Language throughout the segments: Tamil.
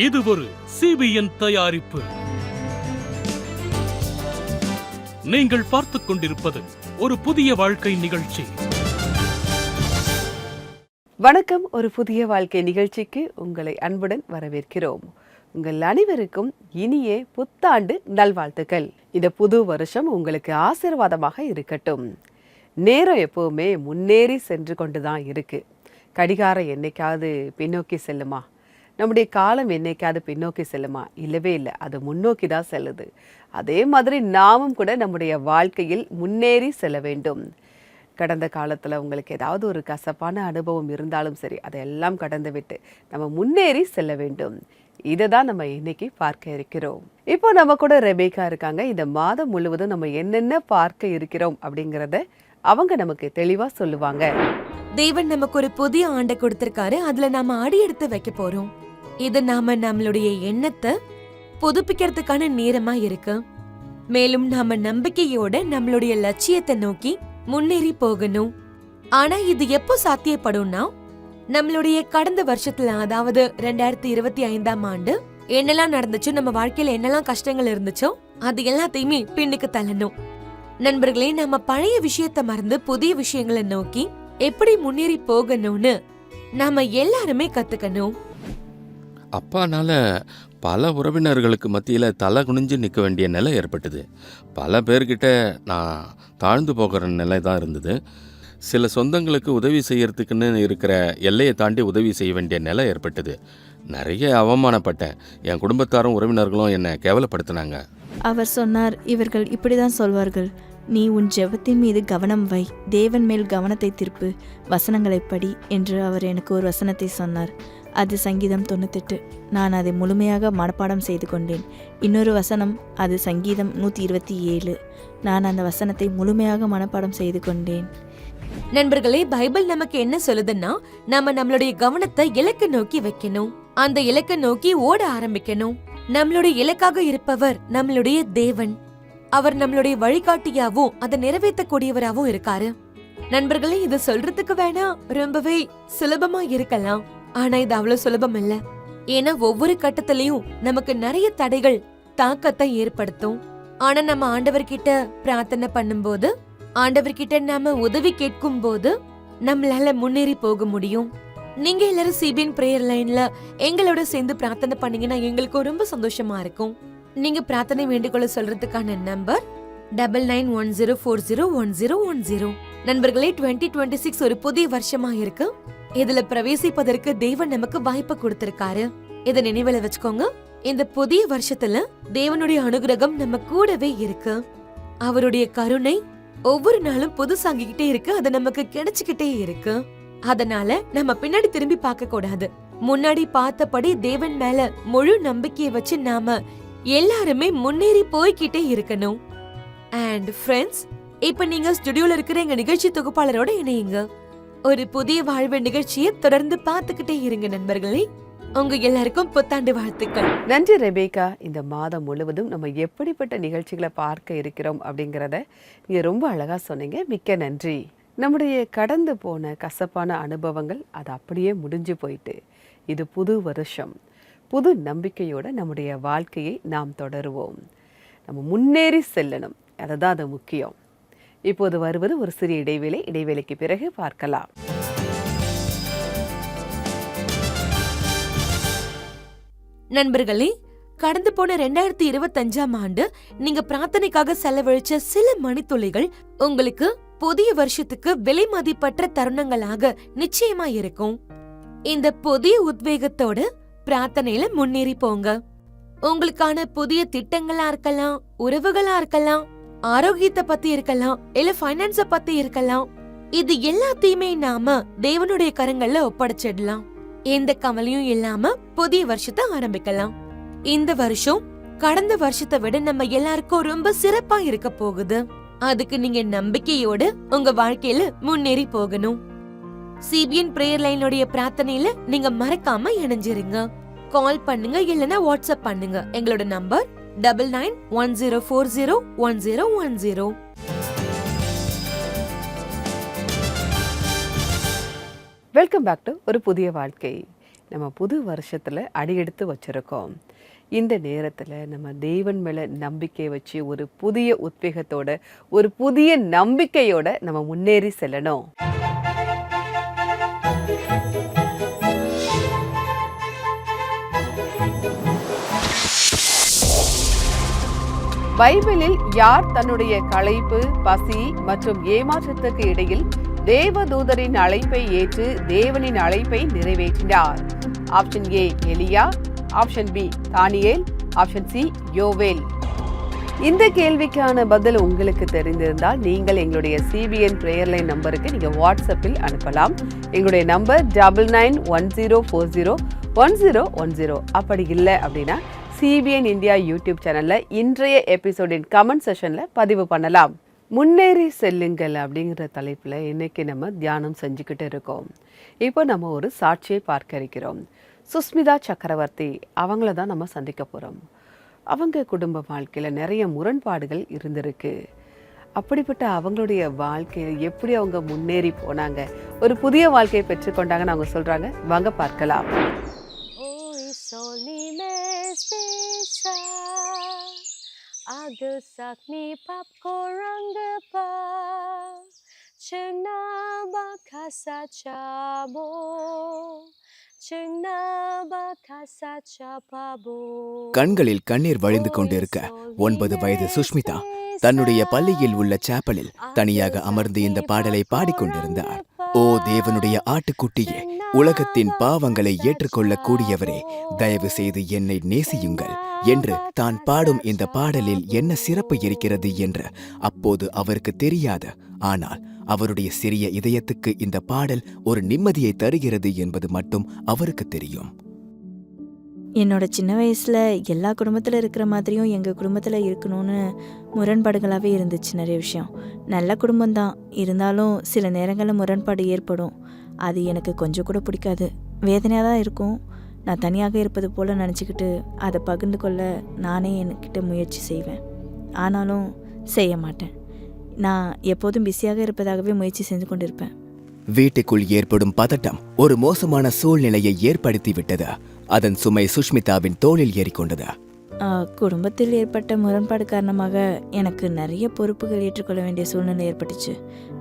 இது ஒரு CBN தயாரிப்பு. நீங்கள் பார்த்துக் கொண்டிருப்பது ஒரு புதிய வாழ்க்கை நிகழ்ச்சி. வணக்கம். ஒரு புதிய வாழ்க்கை நிகழ்ச்சிக்கு உங்களை அன்புடன் வரவேற்கிறோம். உங்கள் அனைவருக்கும் இனிய புத்தாண்டு நல்வாழ்த்துக்கள். இந்த புது வருஷம் உங்களுக்கு ஆசீர்வாதமாக இருக்கட்டும். நேரம் எப்பவுமே முன்னேறி சென்று கொண்டுதான் இருக்கு. கடிகாரம் என்னைக்காவது பின்னோக்கி செல்லுமா? நம்முடைய காலம் என்னைக்காவது பின்னோக்கி செல்லுமா? இல்லவே இல்லை, அது முன்னோக்கி தான் செல்லுது. அதே மாதிரி நாமும் கூட நம்முடைய வாழ்க்கையில் முன்னேறி செல்ல வேண்டும். கடந்த காலத்தில் உங்களுக்கு ஏதாவது ஒரு கசப்பான அனுபவம் இருந்தாலும் சரி, அதையெல்லாம் கடந்து விட்டு நம்ம முன்னேறி செல்ல வேண்டும். இதை தான் நம்ம இன்னைக்கு பார்க்க இருக்கிறோம். இப்போ நம்ம கூட ரெபேக்கா இருக்காங்க. இந்த மாதம் முழுவதும் நம்ம என்னென்ன பார்க்க இருக்கிறோம் அப்படிங்கிறத அவங்க நமக்கு தெளிவா சொல்லுவாங்க. தேவன் நமக்கு ஒரு புதிய ஆண்டை கொடுத்திருக்காரு. அதுல நாம அடி எடுத்து வைக்க போறோம். இது நாம நம்மளுடைய எண்ணத்தை புதுப்பிக்கிறதுக்கான நேரமா இருக்கு. மேலும் நாம நம்பிக்கையோட நம்மளுடைய லட்சியத்தை நோக்கி முன்னேறி போகணும். ஆனா இது எப்போ சாத்தியப்படும்னா, நம்மளுடைய கடந்த வருஷத்துல, அதாவது 2025ஆம் ஆண்டு என்னெல்லாம் நடந்துச்சோ, நம்ம வாழ்க்கையில என்னெல்லாம் கஷ்டங்கள் இருந்துச்சோ அது எல்லாத்தையுமே பின்னுக்கு தள்ளணும். நண்பர்களே, நம்ம பழைய விஷயத்த மறந்து புதிய விஷயங்களை நோக்கி எப்படி முன்னேறி போகணும்னு நாம எல்லாருமே கத்துக்கணும். அப்பானால பல உறவினர்களுக்கு மத்தியில் தலை குனிஞ்சு நிற்க வேண்டிய நிலை ஏற்பட்டது. பல பேர்கிட்ட நான் தாழ்ந்து போகிற நிலை தான் இருந்தது. சில சொந்தங்களுக்கு உதவி செய்யறதுக்குன்னு இருக்கிற எல்லையை தாண்டி உதவி செய்ய வேண்டிய நிலை ஏற்பட்டது. நிறைய அவமானப்பட்டேன். என் குடும்பத்தாரும் உறவினர்களும் என்னை கேவலப்படுத்தினாங்க. அவர் சொன்னார், இவர்கள் இப்படிதான் சொல்வார்கள், நீ உன் ஜெபத்தின் மீது கவனம் வை, தேவன் மேல் கவனத்தை திருப்பு, வசனங்களை படி என்று அவர் எனக்கு ஒரு வசனத்தை சொன்னார். அது சங்கீதம் 98. நான் அதை முழுமையாக மனப்பாடம் செய்து கொண்டேன். இன்னொரு வசனம், அது சங்கீதம் 127. நான் அந்த வசனத்தை முழுமையாக மனப்பாடம் செய்து கொண்டேன். நண்பர்களே, பைபிள் நமக்கு என்ன சொல்லுதுன்னா, நம்ம நம்மளுடைய கவனத்தை இலக்கை நோக்கி வைக்கணும். அந்த இலக்கை நோக்கி ஓட ஆரம்பிக்கணும். நம்மளுடைய இலக்காக இருப்பவர் நம்மளுடைய தேவன். அவர் நம்மளுடைய வழிகாட்டியாவும் அதை நிறைவேற்றக்கூடியவராகவும் இருக்காரு. நண்பர்களே, இது சொல்றதுக்கு வேணா ரொம்பவே சுலபமா இருக்கலாம். ஆனா இது அவ்வளவு சுலபம் இல்ல. ஏன்னா ஒவ்வொரு கட்டத்திலையும் நமக்கு நிறைய தடைகள் தாக்கத்தை ஏற்படுத்தும். ஆனா நம்ம ஆண்டவர்கிட்ட பிரார்த்தனை பண்ணும்போது, ஆண்டவர்கிட்ட நாம உதவி கேட்கும் போது நம்மளால முன்னேறி போக முடியும். நீங்க எல்லாரும் CBN பிரேயர் லைன்ல எங்களோட சேர்ந்து பிரார்த்தனை பண்ணீங்கன்னா எங்களுக்கு ரொம்ப சந்தோஷமா இருக்கும். நீங்க பிரார்த்தனை வேண்டுகோளை சொல்றதுக்கான நம்பர் 9910401010. நண்பர்களே, 2026 ஒரு புதிய வருஷமா இருக்கு. இதுல பிரவேசிப்பதற்கு தேவன் நமக்கு வாய்ப்பு கொடுத்திருக்காரு. இதை நினைவுல வச்சுக்கோங்க. இந்த புதிய வருஷத்துல தேவனுடைய அனுகிரகம் நம்ம கூடவே இருக்கு. அவருடைய கருணை ஒவ்வொரு நாளும் புதுசாகிக்கிட்டே இருக்கு. அது நமக்கு கிடைச்சுக்கிட்டே இருக்கு. அதனால நம்ம பின்னாடி திரும்பி பார்க்க கூடாது. முன்னாடி பார்த்தபடி தேவன் மேல முழு நம்பிக்கையை வச்சு நாம எல்லாருமே முன்னேறி போய்கிட்டே இருக்கணும். அண்ட் ஃப்ரெண்ட்ஸ், இப்ப நீங்க ஸ்டுடியோல இருக்கிற எங்க நிகழ்ச்சி தொகுப்பாளரோட இணையுங்க. ஒரு புதிய வாழ்வு நிகழ்ச்சியை தொடர்ந்து பார்த்துக்கிட்டே இருங்க நண்பர்களே. உங்க எல்லாருக்கும் புத்தாண்டு வாழ்த்துக்கள். நன்றி ரெபேக்கா. இந்த மாதம் முழுவதும் நம்ம எப்படிப்பட்ட நிகழ்ச்சிகளை பார்க்க இருக்கிறோம் அப்படிங்கிறத நீங்க ரொம்ப அழகா சொன்னீங்க. மிக்க நன்றி. நம்முடைய கடந்து போன கசப்பான அனுபவங்கள் அது அப்படியே முடிஞ்சு போயிட்டு, இது புது வருஷம். புது நம்பிக்கையோட நம்முடைய வாழ்க்கையை நாம் தொடருவோம். நம்ம முன்னேறி செல்லணும், அதுதான் அது முக்கியம். இப்போது வருவது ஒரு சிறிய இடைவேளை. இடைவேளைக்கு பிறகு பார்க்கலாம். நண்பர்களே, கடந்து போன 2025ஆம் ஆண்டு நீங்க பிரார்த்தனைக்காக செலவழிச்ச சில மணித்துளிகள் உங்களுக்கு புதிய வருஷத்துக்கு விலை மதிப்பற்ற தருணங்களாக நிச்சயமா இருக்கும். இந்த புதிய உத்வேகத்தோட பிரார்த்தனையில முன்னேறி போங்க. உங்களுக்கான புதிய திட்டங்களா இருக்கலாம், உறவுகளா இருக்கலாம், ஆரோக்கியத்தை பத்தி இருக்கலாம், இல்ல ஃபைனான்ஸ பத்தி இருக்கலாம். இது எல்லாத்தையுமே நாம தேவனுடைய கரங்கள்ல ஒப்படைச்சிடலாம். எந்த கவலையும் இல்லாம புதிய வருஷத்தை ஆரம்பிக்கலாம். இந்த வருஷம் கடந்த வருஷத்தை விட நம்ம எல்லாருக்கும் ரொம்ப சிறப்பா இருக்க போகுது. அதுக்கு நீங்க நம்பிக்கையோட உங்க வாழ்க்கையில முன்னேறி போகணும். CBN பிரேயர் லைனுடைய பிரார்த்தனையில நீங்க மறக்காம இணைஞ்சிருங்க. கால் பண்ணுங்க, இல்லனா வாட்ஸ்அப் பண்ணுங்க. எங்களோட நம்பர் 9910401010. வெல்கம் பேக் டு ஒரு புதிய வாழ்க்கை. நம்ம புது வருஷத்தில் அடியெடுத்து வச்சுருக்கோம். இந்த நேரத்தில் நம்ம தேவன் மேலே நம்பிக்கை வச்சு ஒரு புதிய உத்வேகத்தோட, ஒரு புதிய நம்பிக்கையோட நம்ம முன்னேறி செல்லணும். பைபிளில் யார் தன்னுடைய களைப்பு, பசி மற்றும் ஏமாற்றத்துக்கு இடையில் தேவதூதரின் அழைப்பை ஏற்று தேவனின் அழைப்பை நிறைவேற்றினார்? ஆப்ஷன் ஏ எலியா, ஆப்ஷன் பி தானியேல், ஆப்ஷன் சி யோவேல். இந்த கேள்விக்கான பதில் உங்களுக்கு தெரிந்திருந்தால் நீங்கள் எங்களுடைய சிபிஎன் பிரேயர் லைன் நம்பருக்கு நீங்கள் வாட்ஸ்அப்பில் அனுப்பலாம். எங்களுடைய நம்பர் 9910401010. அப்படி இல்லை அப்படின்னா சிபிஎன் இந்தியா யூடியூப் சேனலில் இன்றைய எபிசோடின் கமெண்ட் செஷனில் பதிவு பண்ணலாம். முன்னேறி செல்லுங்கள் அப்படிங்கிற தலைப்பில் இன்னைக்கு நம்ம தியானம் செஞ்சுக்கிட்டு இருக்கோம். இப்போ நம்ம ஒரு சாட்சியை பார்க்க இருக்கிறோம். சுஸ்மிதா சக்கரவர்த்தி அவங்கள தான் நம்ம சந்திக்க போகிறோம். அவங்க குடும்ப வாழ்க்கையில் நிறைய முரண்பாடுகள் இருந்திருக்கு. அப்படிப்பட்ட அவங்களுடைய வாழ்க்கையில் எப்படி அவங்க முன்னேறி போனாங்க, ஒரு புதிய வாழ்க்கையை பெற்றுக்கொண்டாங்கன்னு அவங்க சொல்கிறாங்க. வாங்க பார்க்கலாம். Agak ni pap korang gepa Cengna bakasa cabo Cengna bakasa capabo. கண்களில் கண்ணீர் வழிந்து கொண்டிருக்க 9 வயது சுஷ்மிதா தன்னுடைய பள்ளியில் உள்ள சாப்பலில் தனியாக அமர்ந்து இந்த பாடலை பாடிக்கொண்டிருந்தார். ஓ தேவனுடைய ஆட்டுக்குட்டியே, உலகத்தின் பாவங்களை ஏற்றுக்கொள்ளக் கூடியவரே, தயவு செய்து என்னை நேசியுங்கள் என்று தான் பாடும் இந்த பாடலில் என்ன சிறப்பு இருக்கிறது என்று அப்போது அவருக்கு தெரியாது. ஆனால் அவருடைய சிறிய இதயத்துக்கு இந்த பாடல் ஒரு நிம்மதியை தருகிறது என்பது மட்டும் அவருக்கு தெரியும். என்னோட சின்ன வயசில் எல்லா குடும்பத்தில் இருக்கிற மாதிரியும் எங்கள் குடும்பத்தில் இருக்கணும்னு முரண்பாடுகளாகவே இருந்துச்சு. நிறைய விஷயம் நல்ல குடும்பம்தான், இருந்தாலும் சில நேரங்களில் முரண்பாடு ஏற்படும். அது எனக்கு கொஞ்சம் கூட பிடிக்காது, வேதனையாக தான் இருக்கும். நான் தனியாக இருப்பது போல் நினச்சிக்கிட்டு அதை பகிர்ந்து கொள்ள நானே என்கிட்ட முயற்சி செய்வேன். ஆனாலும் செய்ய மாட்டேன். நான் எப்போதும் பிஸியாக இருப்பதாகவே முயற்சி செஞ்சு கொண்டிருப்பேன். வீட்டுக்குள் ஏற்படும் பதட்டம் ஒரு மோசமான சூழ்நிலையை ஏற்படுத்திவிட்டது. அதன் சுமை சுஷ்மிதாவின் தோளில் ஏறிக்கொண்டது. குடும்பத்தில் ஏற்பட்ட முரண்பாடு காரணமாக எனக்கு நிறைய பொறுப்புகள் ஏற்றுக்கொள்ள வேண்டிய சூழ்நிலை ஏற்பட்டுச்சு.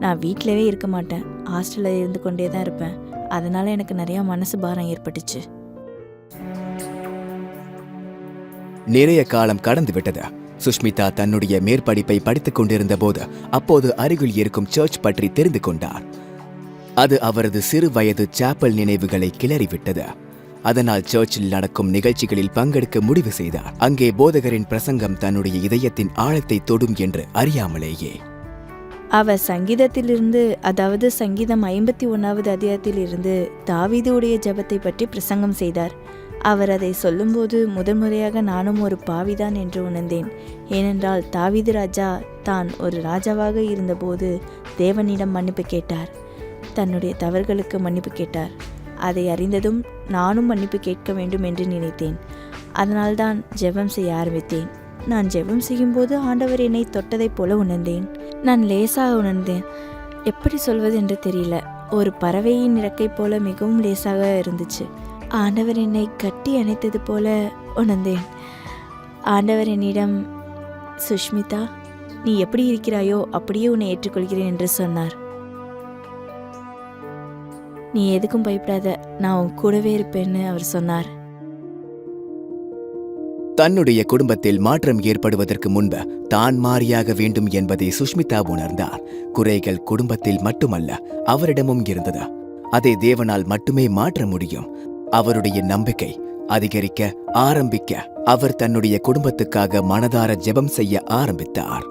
நான் வீட்டிலவே இருக்க மாட்டேன், ஹாஸ்டலில் இருந்து கொண்டே தான் இருப்பேன். அதனால எனக்கு நிறைய மனசு பாரம் ஏற்பட்டுச்சு. நிறைய காலம் கடந்து விட்டது. சுஷ்மிதா தன்னுடைய மேற்படிப்பை படித்துக் கொண்டிருந்த போது அப்போது அருகில் இருக்கும் சர்ச் பற்றி தெரிந்து கொண்டார். அது அவரது சிறு வயது சாப்பல் நினைவுகளை கிளறிவிட்டது. அதனால் சர்ச்சில் நடக்கும் நிகழ்ச்சிகளில் பங்கெடுக்க முடிவு செய்தார். அங்கே போதகரின் பிரசங்கம் தன்னுடைய இதயத்தின் ஆழத்தை தொடும் என்று அறியாமலேயே. அவர் சங்கீதத்திலிருந்து, அதாவது சங்கீதம் 51வது அதிகாரத்திலிருந்து தாவீதுடைய ஜெபத்தை பற்றி பிரசங்கம் செய்தார். அவர் அதை சொல்லும்போது முதன்முறையாக நானும் ஒரு பாவிதான் என்று உணர்ந்தேன். ஏனென்றால் தாவீது ராஜா தான் ஒரு ராஜாவாக இருந்தபோது தேவனிடம் மன்னிப்பு கேட்டார், தன்னுடைய தவறுகளுக்கு மன்னிப்பு கேட்டார். அதை அறிந்ததும் நானும் மன்னிப்பு கேட்க வேண்டும் என்று நினைத்தேன். அதனால்தான் ஜெபம் செய்ய ஆரம்பித்தேன். நான் ஜெபம் செய்யும்போது ஆண்டவர் என்னை தொட்டதைப் போல உணர்ந்தேன். நான் லேசாக உணர்ந்தேன். எப்படி சொல்வது என்று தெரியல. ஒரு பறவையின் இறக்கை போல மிகவும் லேசாக இருந்துச்சு. ஆண்டவர் என்னை கட்டி அணைத்தது போல உணர்ந்தேன். ஆண்டவர் என்னிடம், சுஷ்மிதா, நீ எப்படி இருக்கிறாயோ அப்படியே உன்னை ஏற்றுக்கொள்கிறேன் என்று சொன்னார். நீ எதுக்கும் பயப்படாத, நான் உன் கூடவே இருப்பேன்னு அவர் சொன்னார். தன்னுடைய குடும்பத்தில் மாற்றம் ஏற்படுவதற்கு முன்பு தான் மாறியாக வேண்டும் என்பதை சுஷ்மிதா உணர்ந்தார். குறைகள் குடும்பத்தில் மட்டுமல்ல, அவரிடமும் இருந்தது. அதை தேவனால் மட்டுமே மாற்ற முடியும். அவருடைய நம்பிக்கை அதிகரிக்க ஆரம்பிக்க அவர் தன்னுடைய குடும்பத்துக்காக மனதார ஜெபம் செய்ய ஆரம்பித்தார்.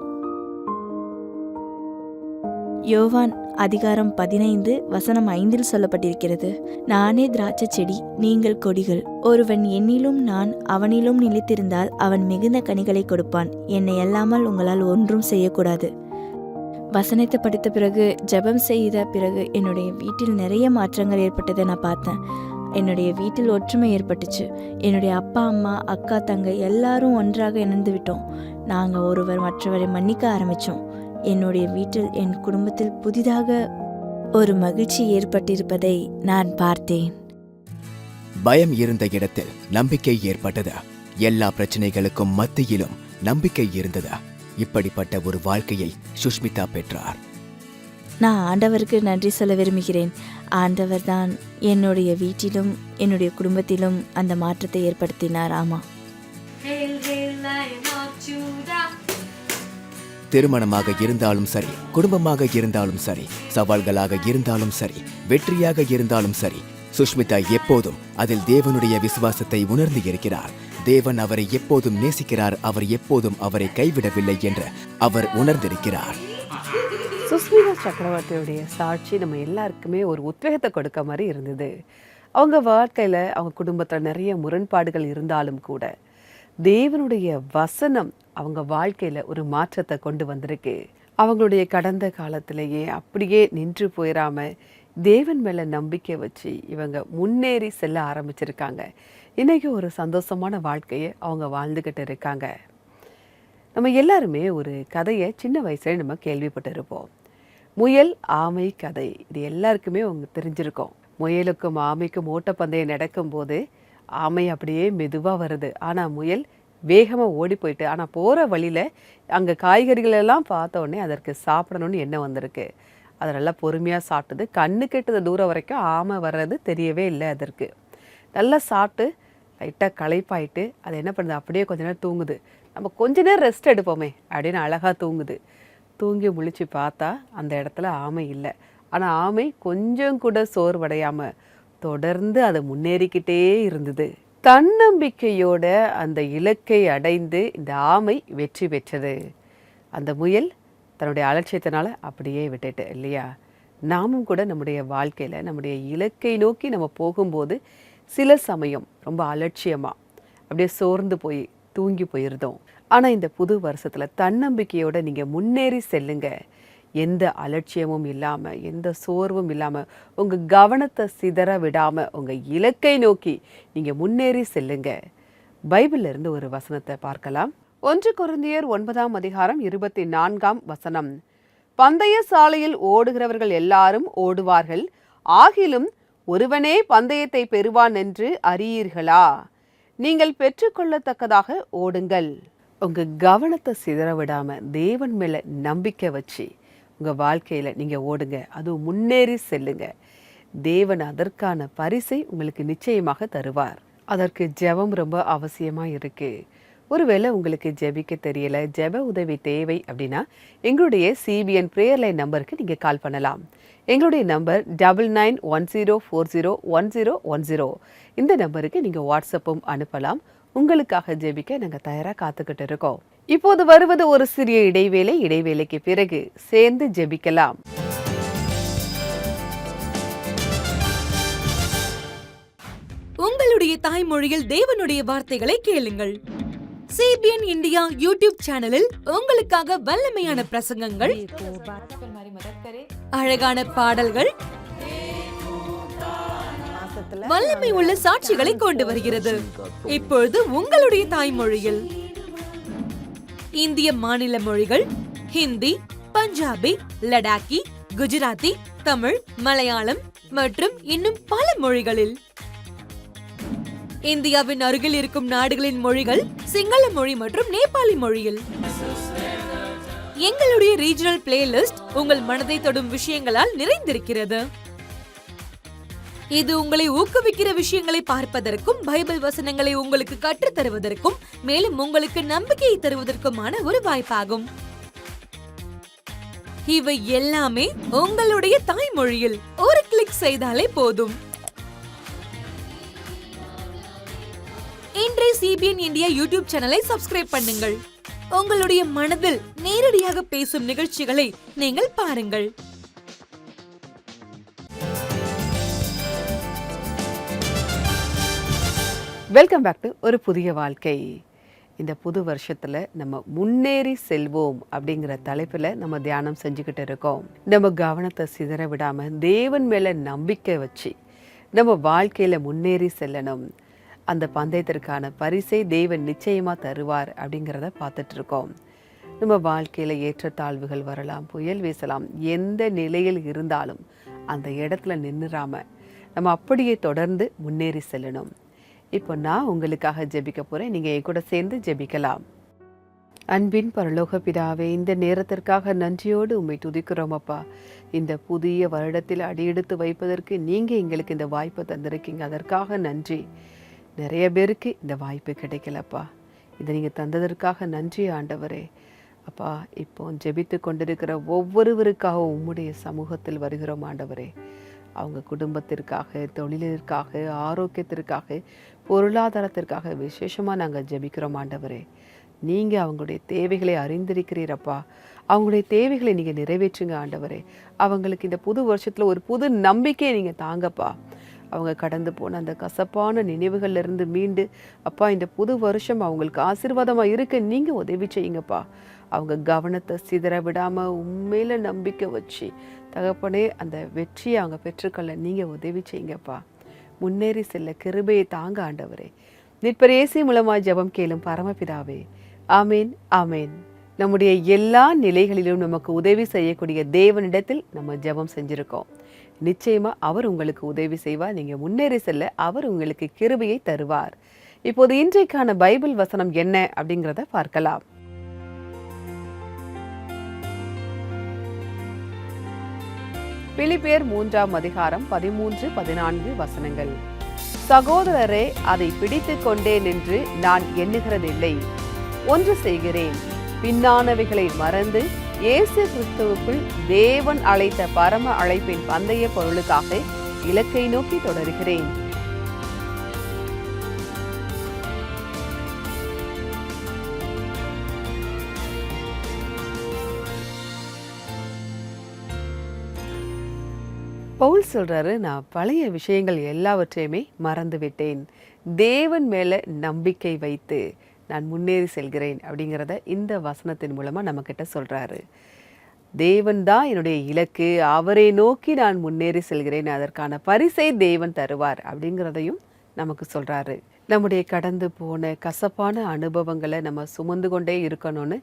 யோவான் அதிகாரம் 15 வசனம் 5 சொல்லப்பட்டிருக்கிறது, நானே திராட்சை செடி, நீங்கள் கொடிகள். ஒருவன் என்னிலும் நான் அவனிலும் நிலைத்திருந்தால் அவன் மிகுந்த கனிகளை கொடுப்பான். என்னை அல்லாமல் உங்களால் ஒன்றும் செய்யக்கூடாது. வசனத்தை படித்த பிறகு, ஜெபம் செய்த பிறகு என்னுடைய வீட்டில் நிறைய மாற்றங்கள் ஏற்பட்டதை நான் பார்த்தேன். என்னுடைய வீட்டில் ஒற்றுமை ஏற்பட்டுச்சு. என்னுடைய அப்பா, அம்மா, அக்கா, தங்கை எல்லாரும் ஒன்றாக இணைந்து விட்டோம். நாங்கள் ஒருவர் மற்றவரை மன்னிக்க ஆரம்பித்தோம். என்னுடைய வீட்டில், என் குடும்பத்தில் புதிதாக ஒரு மகிழ்ச்சி ஏற்பட்டிருப்பதை நான் பார்த்தேன். பயம் இருந்த இடத்தில் நம்பிக்கை ஏற்பட்டது. எல்லா பிரச்சனைகளுக்கும் மத்தியிலும் நம்பிக்கை இருந்தது. இப்படிப்பட்ட ஒரு வாழ்க்கையை சுஷ்மிதா பெற்றார். நான் ஆண்டவருக்கு நன்றி சொல்ல விரும்புகிறேன். ஆண்டவர் தான் என்னுடைய வீட்டிலும் என்னுடைய குடும்பத்திலும் அந்த மாற்றத்தை ஏற்படுத்தினார். ஆமா, திருமணமாக இருந்தாலும் சரி, குடும்பமாக இருந்தாலும் சரி, சவால்களாக இருந்தாலும் சரி, வெற்றியாக இருந்தாலும் சரி, சுஷ்மிதா எப்போதும் அதில் தேவனுடைய விசுவாசத்தை உணர்ந்து இருக்கிறார். தேவன் அவரை எப்போதும் நேசிக்கிறார். அவர் எப்போதும் அவரை கைவிடவில்லை என்று அவர் உணர்ந்திருக்கிறார். சுஷ்மிதா சக்கரவர்த்தியுடைய சாட்சி நம்ம எல்லாருக்குமே ஒரு உத்வேகத்தை கொடுக்க மாதிரி இருந்தது. அவங்க வாழ்க்கையில் அவங்க குடும்பத்தில் நிறைய முரண்பாடுகள் இருந்தாலும் கூட தேவனுடைய வசனம் அவங்க வாழ்க்கையில் ஒரு மாற்றத்தை கொண்டு வந்திருக்கு. அவங்களுடைய கடந்த காலத்திலேயே அப்படியே நின்று போயிடாம தேவன் மேலே நம்பிக்கை வச்சு இவங்க முன்னேறி செல்ல ஆரம்பிச்சிருக்காங்க. இன்றைக்கி ஒரு சந்தோஷமான வாழ்க்கையை அவங்க வாழ்ந்துக்கிட்டு இருக்காங்க. நம்ம எல்லாருமே ஒரு கதையை சின்ன வயசுல நம்ம கேள்விப்பட்டிருப்போம். முயல் ஆமை கதை. இது எல்லாருக்குமே அவங்க தெரிஞ்சிருக்கோம். முயலுக்கும் ஆமைக்கும் ஓட்டப்பந்தயம் நடக்கும்போது ஆமை அப்படியே மெதுவாக வருது, ஆனால் முயல் வேகமாக ஓடி போயிட்டு, ஆனால் போகிற வழியில் அங்கே காய்கறிகளெல்லாம் பார்த்த உடனே அதற்கு சாப்பிடணும்னு எண்ணம் வந்திருக்கு. அதை நல்லா பொறுமையாக சாப்பிட்டது. கண்ணு கெட்டது தூரம் வரைக்கும் ஆமை வர்றது தெரியவே இல்லை. அதற்கு நல்லா சாப்பிட்டு லைட்டாக களைப்பாயிட்டு அது என்ன பண்ணுது, அப்படியே கொஞ்ச நேரம் தூங்குது. நம்ம கொஞ்ச நேரம் ரெஸ்ட் எடுப்போமே அப்படின்னு அழகாக தூங்குது. தூங்கி முழிச்சு பார்த்தா அந்த இடத்துல ஆமை இல்லை. ஆனால் ஆமை கொஞ்சம் கூட சோர்வடையாமல் தொடர்ந்து அதை முன்னேறிக்கிட்டே இருந்தது. தன்னம்பிக்கையோட அந்த இலக்கை அடைந்து இந்த ஆமை வெற்றி பெற்றது. அந்த முயல் தன்னுடைய அலட்சியத்தினால அப்படியே விட்டுட்டு இல்லையா? நாமும் கூட நம்முடைய வாழ்க்கையில் நம்முடைய இலக்கை நோக்கி நம்ம போகும்போது சில சமயம் ரொம்ப அலட்சியமாக அப்படியே சோர்ந்து போய் தூங்கி போயிருந்தோம். ஆனால் இந்த புது வருஷத்தில் தன்னம்பிக்கையோடு நீங்கள் முன்னேறி செல்லுங்க. எந்த அலட்சியமும் இல்லாமல், எந்த சோர்வும் இல்லாமல், உங்கள் கவனத்தை சிதற விடாமல் உங்கள் இலக்கை நோக்கி நீங்கள் முன்னேறி செல்லுங்க. பைபிள்ல இருந்து ஒரு வசனத்தை பார்க்கலாம். 1 கொரிந்தியர் 9:24 பந்தய சாலையில் ஓடுகிறவர்கள் எல்லாரும் ஓடுவார்கள், ஆகிலும் ஒருவனே பந்தயத்தை பெறுவான் என்று அறியீர்களா? நீங்கள் பெற்றுக்கொள்ளத்தக்கதாக ஓடுங்கள். உங்கள் கவனத்தை சிதற விடாமல் தேவன் மேலே நம்பிக்கை வச்சு உங்கள் வாழ்க்கையில் நீங்கள் ஓடுங்க. அதுவும் முன்னேறி செல்லுங்க. தேவன் அதற்கான பரிசை உங்களுக்கு நிச்சயமாக தருவார். அதற்கு ஜெபம் ரொம்ப அவசியமாக இருக்குது. ஒருவேளை உங்களுக்கு ஜெபிக்க தெரியலை, ஜெப உதவி தேவை அப்படின்னா எங்களுடைய CBN ப்ரேயர் லைன் நம்பருக்கு நீங்கள் கால் பண்ணலாம். எங்களுடைய நம்பர் 9910401010. இந்த நம்பருக்கு நீங்கள் வாட்ஸ்அப்பும் அனுப்பலாம். உங்களுக்காக ஜெபிக்க நாங்கள் தயாராக காத்துக்கிட்டு இருக்கோம். இப்போது வருவது ஒரு சிறிய இடைவேளை. இடைவேளைக்கு பிறகு சேர்ந்து ஜெபிக்கலாம். உங்களுடைய தாய்மொழியில் தேவனுடைய வார்த்தைகளை கேளுங்கள். CBN இந்தியா யூடியூப் சேனலில் உங்களுக்காக வல்லமையான பிரசங்கங்கள், அழகான பாடல்கள், வல்லமை உள்ள சாட்சிகளை கொண்டு வருகிறது. இப்பொழுது உங்களுடைய தாய்மொழியில் இந்திய மாநில மொழிகள் ஹிந்தி, பஞ்சாபி, லடாக்கி, குஜராத்தி, தமிழ், மலையாளம் மற்றும் இன்னும் பல மொழிகளில். இந்தியாவின் அருகில் இருக்கும் நாடுகளின் மொழிகள் சிங்கள மொழி மற்றும் நேபாளி மொழியில். எங்களுடைய ரீஜனல் பிளேலிஸ்ட் உங்கள் மனதை தொடும் விஷயங்களால் நிறைந்திருக்கிறது. இது உங்களை ஊக்குவிக்கிற விஷயங்களை பார்ப்பதற்கும், பைபிள் வசனங்களை உங்களுக்கு கற்றுத் தருவதற்கும், மேலும் உங்களுக்கு நம்பிக்கையை தருவதற்குமான ஒரு வாய்ப்பாகும். இவை எல்லாமே உங்களுடைய தாய்மொழியில் ஒரு கிளிக் செய்தாலே போதும். இன்றைய CBN இந்தியா யூடியூப் சேனலை சப்ஸ்கிரைப் பண்ணுங்கள். உங்களுடைய மனதில் நேரடியாக பேசும் நிகழ்ச்சிகளை நீங்கள் பாருங்கள். வெல்கம் பேக் டு ஒரு புதிய வாழ்க்கை. இந்த புது வருஷத்தில் நம்ம முன்னேறி செல்வோம் அப்படிங்கிற தலைப்பில் நம்ம தியானம் செஞ்சுக்கிட்டு இருக்கோம். நம்ம கவனத்தை சிதற விடாமல் தேவன் மேலே நம்பிக்கை வச்சு நம்ம வாழ்க்கையில் முன்னேறி செல்லணும். அந்த பந்தயத்திற்கான பரிசை தேவன் நிச்சயமாக தருவார் அப்படிங்கிறத பார்த்துட்டு இருக்கோம். நம்ம வாழ்க்கையில் ஏற்றத்தாழ்வுகள் வரலாம், புயல் வீசலாம். எந்த நிலையில் இருந்தாலும் அந்த இடத்துல நின்றுடாம நம்ம அப்படியே தொடர்ந்து முன்னேறி செல்லணும். இப்போ நான் உங்களுக்காக ஜெபிக்க போகிறேன். நீங்கள் என் கூட சேர்ந்து ஜெபிக்கலாம். அன்பின் பரலோக பிதாவே, இந்த நேரத்திற்காக நன்றியோடு உம்மை துதிக்கிறோம் அப்பா. இந்த புதிய வருடத்தில் அடியெடுத்து வைப்பதற்கு நீங்கள் எங்களுக்கு இந்த வாய்ப்பை தந்திருக்கீங்க. அதற்காக நன்றி. நிறைய பேருக்கு இந்த வாய்ப்பு கிடைக்கலப்பா. இதை நீங்கள் தந்ததற்காக நன்றி ஆண்டவரே. அப்பா, இப்போ ஜெபித்து கொண்டிருக்கிற ஒவ்வொருவருக்காக உம்முடைய சமூகத்தில் வருகிறோம் ஆண்டவரே. அவங்க குடும்பத்திற்காக, தொழிலிற்காக, ஆரோக்கியத்திற்காக, பொருளாதாரத்திற்காக விசேஷமாக நாங்கள் ஜெபிக்கிறோம் ஆண்டவரே. நீங்கள் அவங்களுடைய தேவைகளை அறிந்திருக்கிறீரப்பா. அவங்களுடைய தேவைகளை நீங்கள் நிறைவேற்றுங்க ஆண்டவரே. அவங்களுக்கு இந்த புது வருஷத்தில் ஒரு புது நம்பிக்கையை நீங்கள் தாங்கப்பா. அவங்க கடந்து போன அந்த கசப்பான நினைவுகள்லேருந்து மீண்டு அப்பா, இந்த புது வருஷம் அவங்களுக்கு ஆசீர்வாதமாக இருக்க நீங்கள் உதவி செய்யுங்கப்பா. அவங்க கவனத்தை சிதற விடாமல் உண்மையில நம்பிக்கை வச்சு தகப்பனே அந்த வெற்றியை அவங்க பெற்றுக்கொள்ள நீங்கள் உதவி செய்யுங்கப்பா. முன்னேறி செல்ல கிருபையை தாங்க ஆண்டவரே. மீட்பர் இயேசு மூலமாக ஜெபம் கேளும் பரமபிதாவே. ஆமேன், ஆமேன். நம்முடைய எல்லா நிலைகளிலும் நமக்கு உதவி செய்யக்கூடிய தேவனிடத்தில் நம்ம ஜெபம் செஞ்சுருக்கோம். நிச்சயமாக அவர் உங்களுக்கு உதவி செய்வார். நீங்கள் முன்னேறி செல்ல அவர் உங்களுக்கு கிருபையை தருவார். இப்போது இன்றைக்கான பைபிள் வசனம் என்ன அப்படிங்கிறத பார்க்கலாம். பிலிப்பியர் 3ஆம் அதிகாரம் 13-14 வசனங்கள். சகோதரரே, அதை பிடித்து கொண்டேன் என்று நான் எண்ணுகிறதில்லை. ஒன்று செய்கிறேன், பின்னானவைகளை மறந்து இயேசு கிறிஸ்துவுக்குள் தேவன் அழைத்த பரம அழைப்பின் பந்தய பொருளுக்காக இலக்கை நோக்கி தொடர்கிறேன். பவுல் சொல்றாரு, நான் பழைய விஷயங்கள் எல்லாவற்றையுமே மறந்து விட்டேன். தேவன் மேல நம்பிக்கை வைத்து நான் முன்னேறி செல்கிறேன் அப்படிங்கிறத இந்த வசனத்தின் மூலமா நம்ம கிட்ட சொல்றாரு. தேவன் தான் என்னுடைய இலக்கு, அவரை நோக்கி நான் முன்னேறி செல்கிறேன், அதற்கான பரிசை தேவன் தருவார் அப்படிங்கிறதையும் நமக்கு சொல்றாரு. நம்முடைய கடந்து போன கசப்பான அனுபவங்களை நம்ம சுமந்து கொண்டே இருக்கணும்னு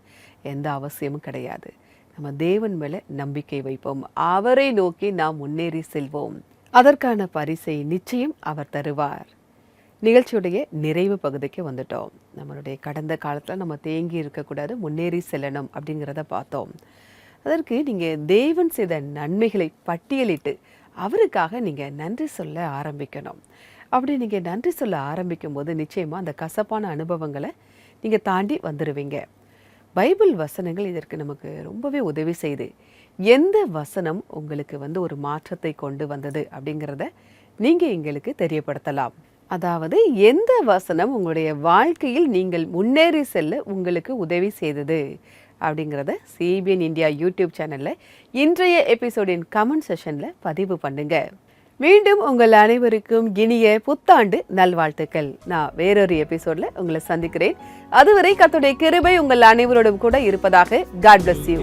எந்த அவசியமும் கிடையாது. நம்ம தேவன் மேல நம்பிக்கை வைப்போம், அவரை நோக்கி நாம் முன்னேறி செல்வோம், அதற்கான பரிசை நிச்சயம் அவர் தருவார். நிகழ்ச்சியுடைய நிறைவு பகுதிக்கு வந்துட்டோம். நம்மளுடைய கடந்த காலத்தில் நம்ம தேங்கி இருக்கக்கூடாது, முன்னேறி செல்லணும் அப்படிங்கிறத பார்த்தோம். அதற்கு நீங்கள் தேவன் செய்த நன்மைகளை பட்டியலிட்டு அவருக்காக நீங்கள் நன்றி சொல்ல ஆரம்பிக்கணும். அப்படி நீங்கள் நன்றி சொல்ல ஆரம்பிக்கும் போது நிச்சயமாக அந்த கசப்பான அனுபவங்களை நீங்கள் தாண்டி வந்துடுவீங்க. பைபிள் வசனங்கள் இதற்கு நமக்கு ரொம்பவே உதவி செய்து, எந்த வசனம் உங்களுக்கு ஒரு மாற்றத்தை கொண்டு வந்தது அப்படிங்கிறத நீங்கள் எங்களுக்கு தெரியப்படுத்தலாம். அதாவது எந்த வசனம் உங்களுடைய வாழ்க்கையில் நீங்கள் முன்னேறி செல்ல உங்களுக்கு உதவி செய்தது அப்படிங்கிறத சிபிஎன் இந்தியா யூடியூப் சேனலில் இன்றைய எபிசோடின் கமெண்ட் செஷனில் பதிவு பண்ணுங்க. மீண்டும் உங்கள் அனைவருக்கும் இனிய புத்தாண்டு நல்வாழ்த்துக்கள். நான் வேறொரு எபிசோட்ல உங்களை சந்திக்கிறேன். அதுவரை கர்த்தருடைய கிருபை உங்கள் அனைவரோடும் கூட இருப்பதாக. God bless you.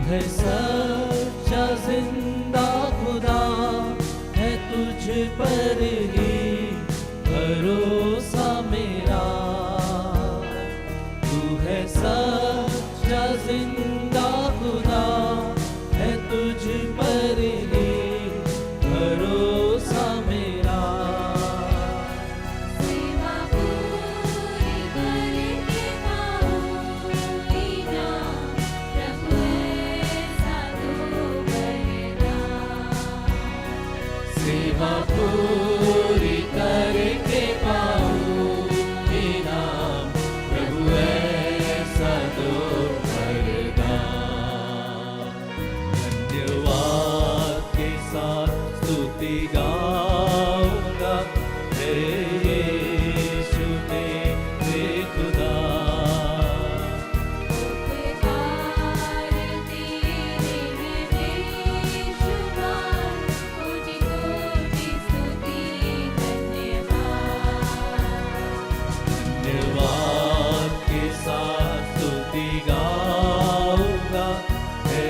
है सच्चा जिंदा खुदा है तुझ पर ही भरोसा मेरा। हे यीशु मेरे खुदा। धन्यवाद के साथ स्तुति गाऊंगा, हे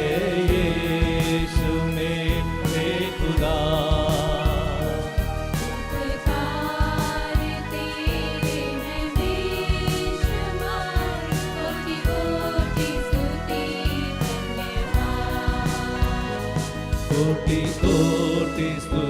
यीशु मेरे खुदा। कोटि कोटि स्तुति